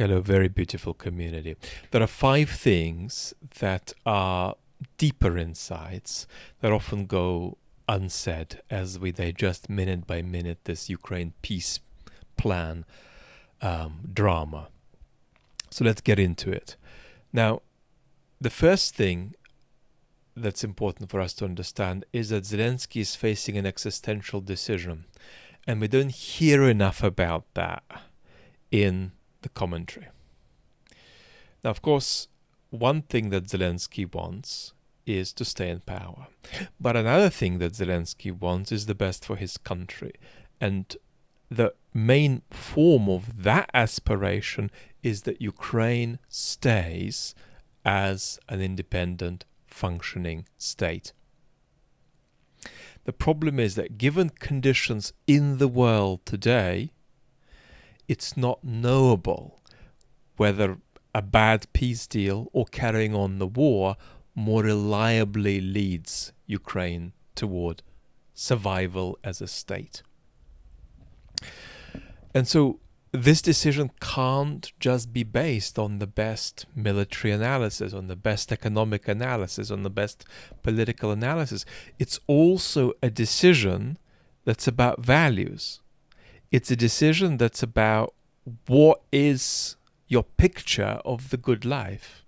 Hello, very beautiful community. There are 5 things that are deeper insights that often go unsaid as we digest minute by minute this Ukraine peace plan drama. So let's get into it. Now, the first thing that's important for us to understand is that Zelensky is facing an existential decision, and we don't hear enough about that in the commentary. Now, of course, one thing that Zelensky wants is to stay in power. But another thing that Zelensky wants is the best for his country. And the main form of that aspiration is that Ukraine stays as an independent, functioning state. The problem is that given conditions in the world today, it's not knowable whether a bad peace deal or carrying on the war more reliably leads Ukraine toward survival as a state. And so this decision can't just be based on the best military analysis, on the best economic analysis, on the best political analysis. It's also a decision that's about values. It's a decision that's about what is your picture of the good life.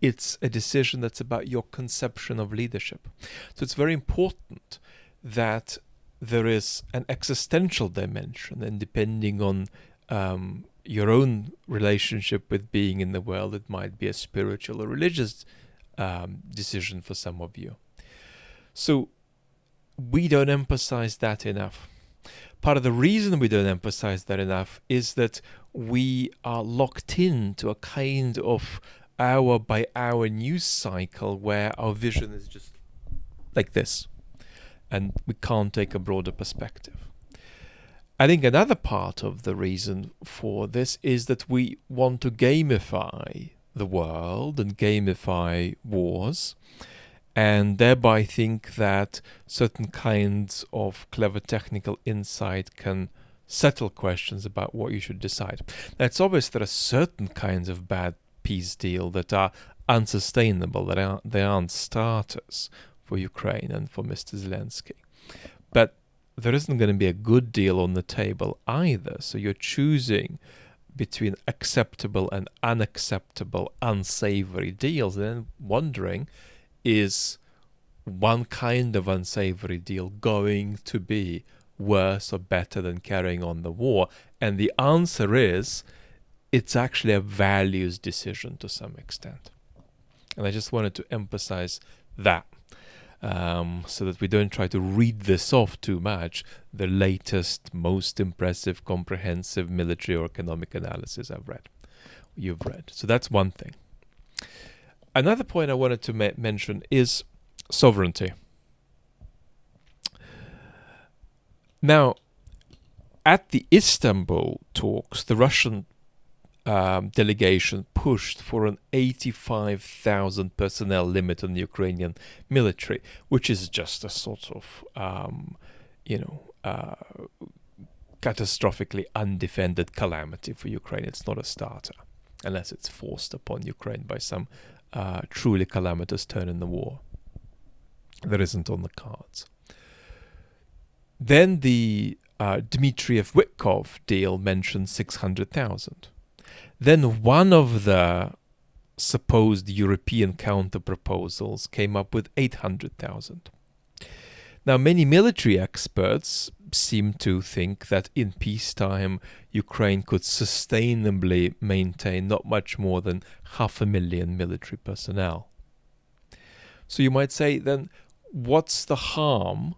It's a decision that's about your conception of leadership. So it's very important that there is an existential dimension, and depending on your own relationship with being in the world, it might be a spiritual or religious decision for some of you. So we don't emphasize that enough. Part of the reason we don't emphasize that enough is that we are locked into a kind of hour-by-hour news cycle where our vision is just like this, and we can't take a broader perspective. I think another part of the reason for this is that we want to gamify the world and gamify wars, and thereby think that certain kinds of clever technical insight can settle questions about what you should decide. Now, it's obvious there are certain kinds of bad peace deal that are unsustainable, that they aren't starters for Ukraine and for Mr. Zelensky. But there isn't going to be a good deal on the table either. So you're choosing between acceptable and unacceptable, unsavory deals, and then wondering, is one kind of unsavory deal going to be worse or better than carrying on the war? And the answer is, it's actually a values decision to some extent. And I just wanted to emphasize that, so that we don't try to read this off too much, the latest, most impressive, comprehensive military or economic analysis you've read. So that's one thing. Another point I wanted to mention is sovereignty. Now, at the Istanbul talks, the Russian delegation pushed for an 85,000 personnel limit on the Ukrainian military, which is just a sort of, catastrophically undefended calamity for Ukraine. It's not a starter, unless it's forced upon Ukraine by some truly calamitous turn in the war. That isn't on the cards. Then the Dmitriev-Witkov deal mentioned 600,000. Then one of the supposed European counter-proposals came up with 800,000. Now, many military experts seem to think that in peacetime, Ukraine could sustainably maintain not much more than 500,000 military personnel. So you might say, then, what's the harm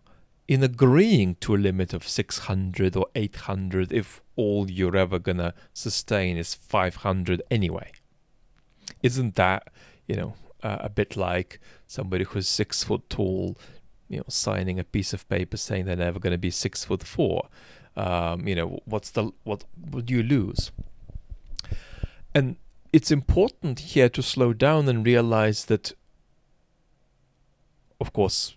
in agreeing to a limit of 600 or 800 if all you're ever going to sustain is 500 anyway? Isn't that, a bit like somebody who's 6 foot tall, signing a piece of paper saying they're never going to be 6'4"? What would you lose? And it's important here to slow down and realize that, of course,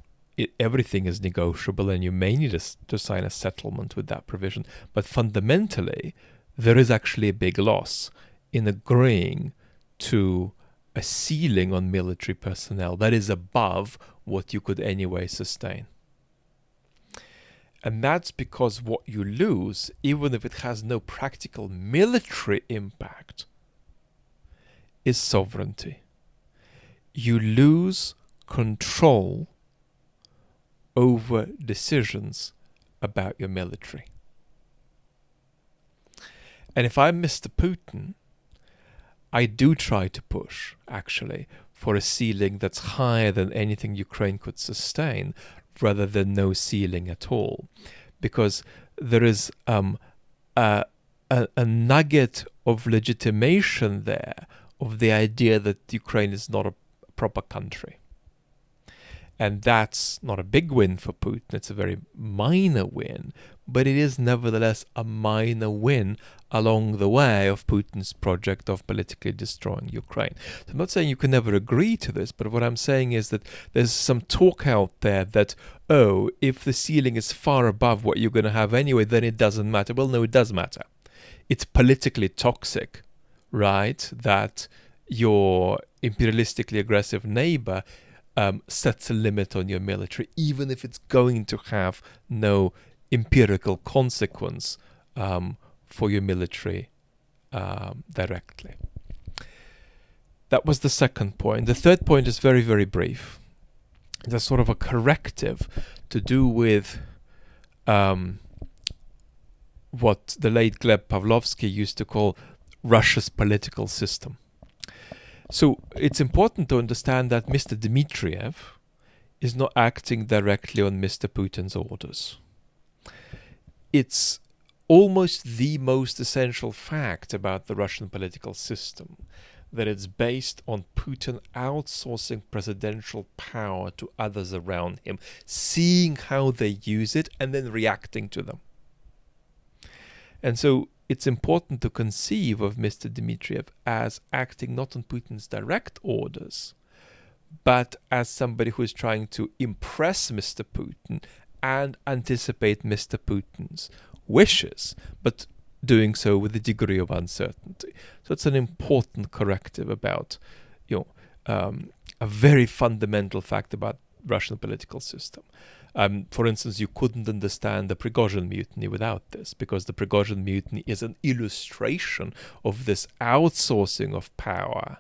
everything is negotiable, and you may need to sign a settlement with that provision. But fundamentally, there is actually a big loss in agreeing to a ceiling on military personnel that is above what you could anyway sustain. And that's because what you lose, even if it has no practical military impact, is sovereignty. You lose control over decisions about your military. And if I'm Mr. Putin, I do try to push, actually, for a ceiling that's higher than anything Ukraine could sustain, rather than no ceiling at all. Because there is a nugget of legitimation there of the idea that Ukraine is not a proper country. And that's not a big win for Putin. It's a very minor win, but it is nevertheless a minor win along the way of Putin's project of politically destroying Ukraine. So I'm not saying you can never agree to this, but what I'm saying is that there's some talk out there that, oh, if the ceiling is far above what you're going to have anyway, then it doesn't matter. Well, no, it does matter. It's politically toxic, right? That your imperialistically aggressive neighbor sets a limit on your military, even if it's going to have no empirical consequence for your military directly. That was the second point. The third point is very, very brief. It's sort of a corrective to do with what the late Gleb Pavlovsky used to call Russia's political system. So it's important to understand that Mr. Dmitriev is not acting directly on Mr. Putin's orders. It's almost the most essential fact about the Russian political system, that it's based on Putin outsourcing presidential power to others around him, seeing how they use it and then reacting to them. And so it's important to conceive of Mr. Dmitriev as acting not on Putin's direct orders, but as somebody who is trying to impress Mr. Putin and anticipate Mr. Putin's wishes, but doing so with a degree of uncertainty. So it's an important corrective about, a very fundamental fact about Russian political system. For instance, you couldn't understand the Prigozhin mutiny without this, because the Prigozhin mutiny is an illustration of this outsourcing of power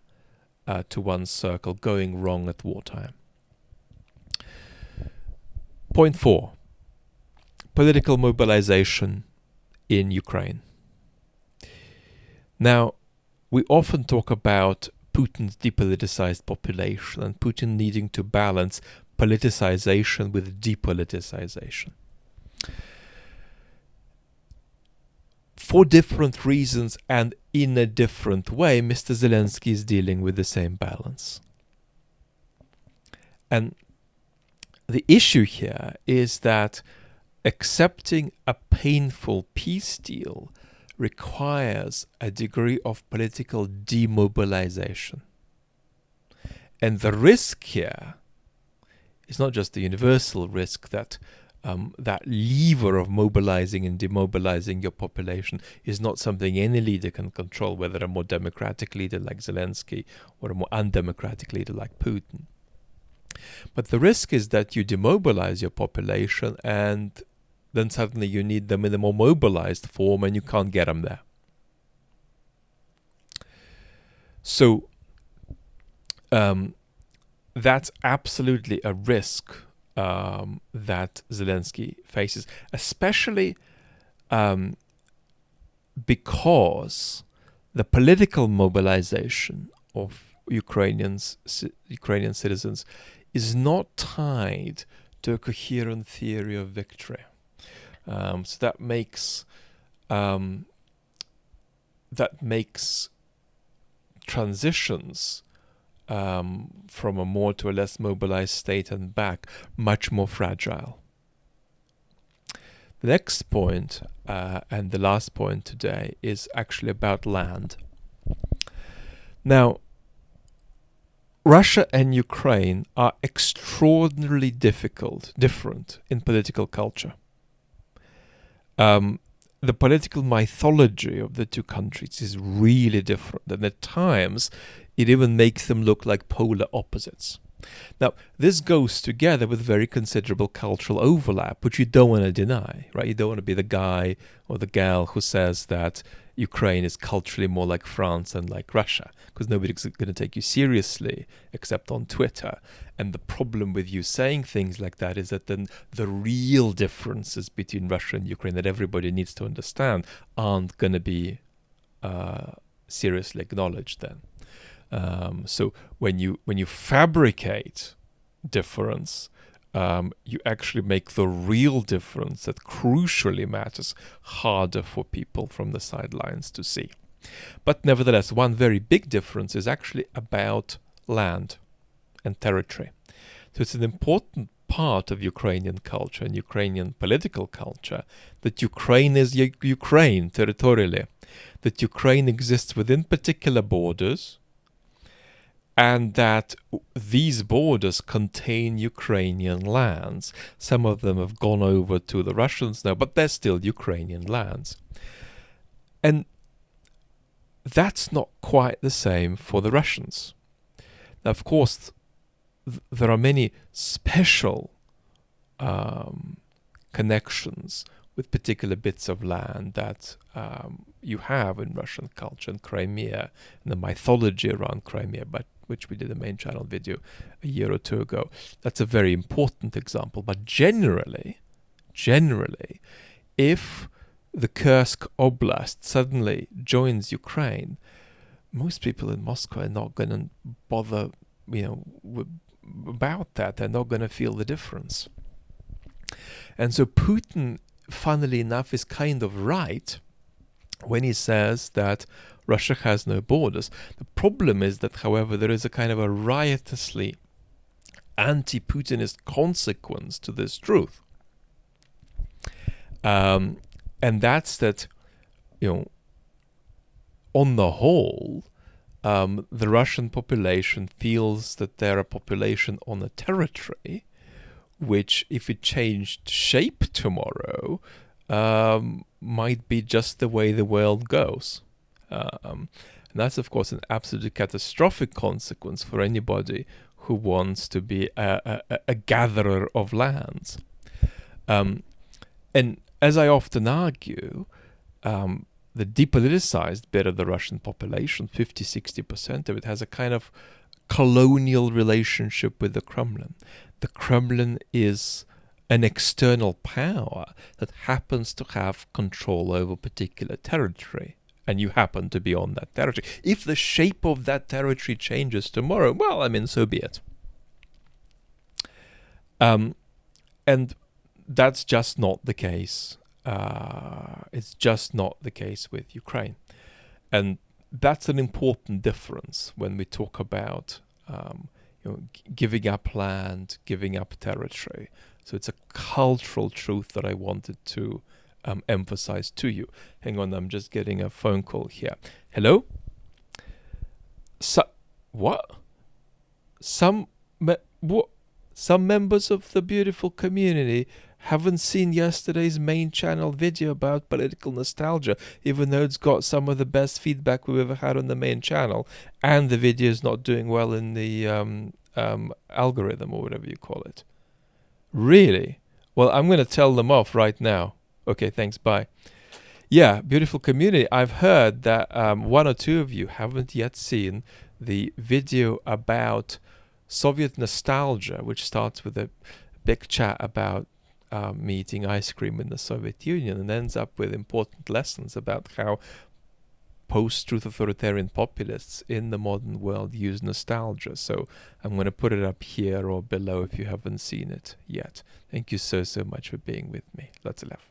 to one circle going wrong at wartime. Point 4. Political mobilization in Ukraine. Now, we often talk about Putin's depoliticized population and Putin needing to balance politicization with depoliticization. For different reasons and in a different way, Mr. Zelensky is dealing with the same balance. And the issue here is that accepting a painful peace deal requires a degree of political demobilization. And the risk here is not just the universal risk that that lever of mobilizing and demobilizing your population is not something any leader can control, whether a more democratic leader like Zelensky or a more undemocratic leader like Putin. But the risk is that you demobilize your population and then suddenly you need them in a more mobilized form and you can't get them there. So that's absolutely a risk that Zelensky faces, especially because the political mobilization of Ukrainian citizens is not tied to a coherent theory of victory. So that makes transitions from a more to a less mobilized state and back much more fragile. The next point, and the last point today, is actually about land. Now, Russia and Ukraine are extraordinarily different in political culture. the political mythology of the two countries is really different, and at times it even makes them look like polar opposites. Now, this goes together with very considerable cultural overlap, which you don't want to deny, right? You don't want to be the guy or the gal who says that Ukraine is culturally more like France than like Russia, because nobody's going to take you seriously except on Twitter. And the problem with you saying things like that is that then the real differences between Russia and Ukraine that everybody needs to understand aren't going to be seriously acknowledged then. So when you fabricate difference, you actually make the real difference that crucially matters harder for people from the sidelines to see. But nevertheless, one very big difference is actually about land and territory. So it's an important part of Ukrainian culture and Ukrainian political culture that Ukraine is Ukraine territorially, that Ukraine exists within particular borders, and that these borders contain Ukrainian lands. Some of them have gone over to the Russians now, but they're still Ukrainian lands. And that's not quite the same for the Russians. Now, of course, there are many special connections with particular bits of land that you have in Russian culture, and Crimea, and the mythology around Crimea, but which we did a main channel video a year or two ago. That's a very important example. But generally, if the Kursk Oblast suddenly joins Ukraine, most people in Moscow are not going to bother, about that. They're not going to feel the difference. And so Putin, funnily enough, is kind of right when he says that Russia has no borders. The problem is that, however, there is a kind of a riotously anti-Putinist consequence to this truth. And that's that, on the whole, the Russian population feels that they're a population on a territory which, if it changed shape tomorrow, might be just the way the world goes. And that's, of course, an absolutely catastrophic consequence for anybody who wants to be a gatherer of lands. And as I often argue, the depoliticized bit of the Russian population, 50-60% of it, has a kind of colonial relationship with the Kremlin. The Kremlin is an external power that happens to have control over particular territory, and you happen to be on that territory. If the shape of that territory changes tomorrow, well, so be it. And that's just not the case. It's just not the case with Ukraine. And that's an important difference when we talk about giving up land, giving up territory. So it's a cultural truth that I wanted to emphasize to you. Hang on, I'm just getting a phone call here. Hello? What? Some members of the beautiful community haven't seen yesterday's main channel video about political nostalgia, even though it's got some of the best feedback we've ever had on the main channel, and the video is not doing well in the algorithm, or whatever you call it. Really? Well, I'm going to tell them off right now. Okay, thanks, bye. Yeah, beautiful community. I've heard that one or two of you haven't yet seen the video about Soviet nostalgia, which starts with a big chat about me eating ice cream in the Soviet Union and ends up with important lessons about how post-truth authoritarian populists in the modern world use nostalgia. So I'm going to put it up here or below if you haven't seen it yet. Thank you so much for being with me. Lots of love.